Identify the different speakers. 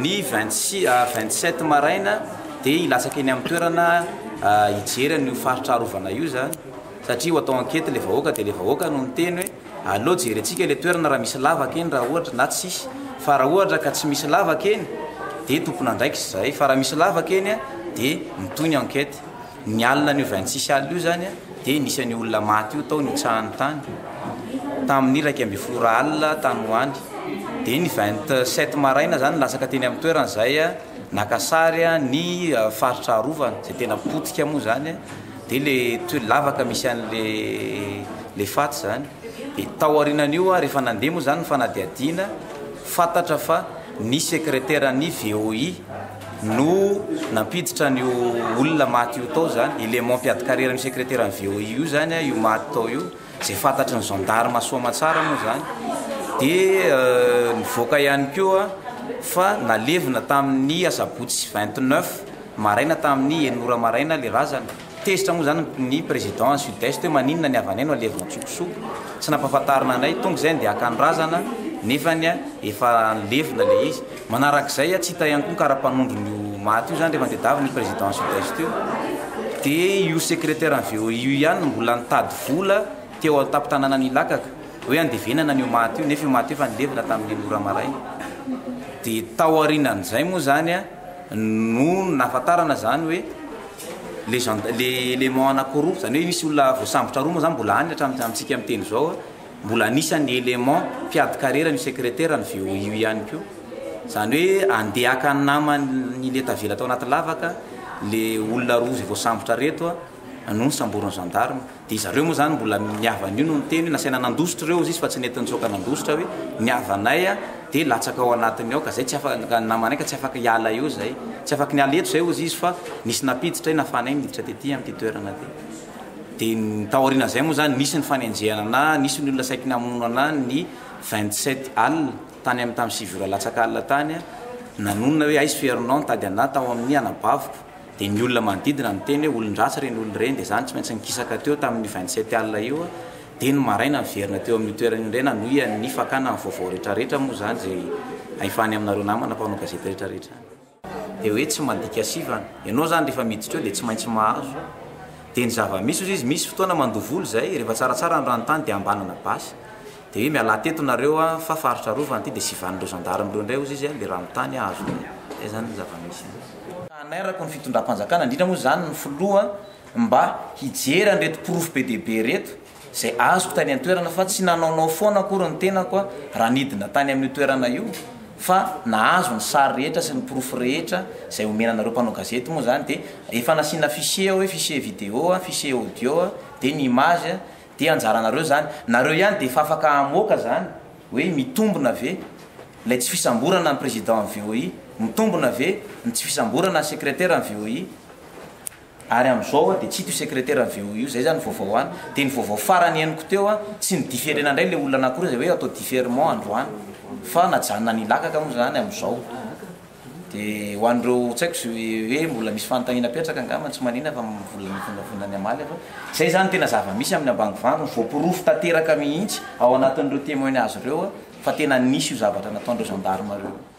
Speaker 1: ny 27 maraina dia ilatsaka eny amin'ny toerana hijery ny faritra arovana io zany satria atao ankety le vahoaka dia le vahoaka no miteny hoe aleo jerentsika le toerana raha misy lavaka eny raha ohatra na tsisy fa raha ohatra ka tsy misy lavaka eny dia tompona ndraiky zay fa raha misy lavaka eny dia mitony ankety ny alina ny 26 alina io zany dia nisy ny olona maty io tao ny tsahany tany tamin'ny raiky amby folo alina tany hoany dia ny 27 maraina zany lasaka teny amin'ny toerana zay nakasary ny faritra arovana zay tena potika moa zany dia le lavaka misy an'le le faty zany dia tao aorinan'io rehefa nandeha moa zany fanadiadiana fantatra fa ny sekretera ny VOI no nampiditra ny olona maty io tao zany élément mpiadi-karera ny sekretera ny VOI io zany io maty tao io zay fantatra ny gendarme Soamatsara moa zany dia nivoaka ihany koa fa nalevina tamin'ny asabotsy 29 maraina tamin'ny enora maraina le razana tezitra moa zany ny président sud-est hoe maninona ny avanaino alevina tsokosoko tsy nampahafantarina anay tonga zay dia akany razana nefany efa nlevina le izy manarak'izay tsy hita ihany koa karapanondro ny maty io zany rehefa nitadiavy ny président sud-est io dia io secrétaire ny VOI io ihany mbola nitady vola teo an-tapitanana ny lakaka hoe andevenana ny maty io nefa io maty io fa nilevina tamin'ny enora maraina dia tao aorinan'izay moa zany no nafantarana zany hoe le élément anakoroa zany hoe misy olona voasambotra roa moa zany mbola any amintsika miteny zao mbola anisany élément mpiadi-karera ny sekretera ny VOI io ihany koa zany hoe andehaka ny namany le tavela tao anaty lavaka le olona roa zay voasambotra reto no ny samborony gendarme dia zareo moa zany mbola miavan'io no niteny hoe nasaina nandositra reo izy fa tsy nety nitsoaka nandositra hoe niavanay dia latsaka ao anatiny ao ka zay tsy afaka namanay ka tsy afaka hiala eo zay tsy afaka niala eto zay ozy izy fa nisy napiditra nafanay miditra tety amin'ny ty toerana ty dia taoriana zay moa zany nisy ny fanenjehana na nisy ny olona saiky namono ana ny 27 alina tany amin'ny tamin'ny sivora latsaka alina tany nanonona hoe aizy Fernand tady ana tao amin'ny anabaviko dia ny olona manodidina miteny hoe olon-dratsy reny olona reny dia zany tsy maintsy nikisaka teo tamin'ny 27 alina io dia ny maraina miverina teo amin'ny toerana indray nanoia ny fakana amin'ny vaovao rehetrarehetra moa zany zay ahifany aminareo namana mpanao gazety rehetrarehetra dia hoe tsy mandika sivana ianao zany rehefa miditra eo dia tsy maintsy mahazo dia ny zava-misy izy misy fotoana mandovolo zay rehefa tsaratsara ny ranontany dia ambanana basy dia hoe miala teto nareo fa faritra rovana ty dia sy van'ireo gendarme reo indray ozy izy le ranontany azo zay zany ny zava-misy anairako ny fitondram-panjakana indrindra moa zany ny filoha mba hijery an'ireto porofo be dehibe reto zay azoko tany amin'ny toerana fa tsy nanaonao foana akory ny tenako raha nidina tany amin'ny toerana io fa nahazo ny sary rehetra sy ny porofo rehetra zay omenanareo mpanao gazety moa zany dia efa nasiana fichier hoe fichier vidéo fichier audio dia ny image dia anjaranareo zany nareo ihany dia efa afaka amoaka zany hoe mitombona ve lay tsy fisamborana ny président ny VOI mitombona ve ny tsy fisamborana ny secrétaire ny VOI ary amin'izao dia tsy ito secrétaire ny VOI io zay zany vaovao any dia ny vaovao farany henoko teo tsy ny différena indray le olona anankiroa zay hoe atao différement androany fa najanona ny lakaka moa zany amin'izao dia ho an'ireo tsy haiko hoe mbola misy fanontaniana petraka angamba tsy manina fa mbola mifonafondany amaly fa zay zany tena zava-misy amin'ny ambangivango voapirofo tanteraka mihitsy ao anatin'ireo témoignage reo fa tena nisy io zavatra nataon'ireo gendarme reo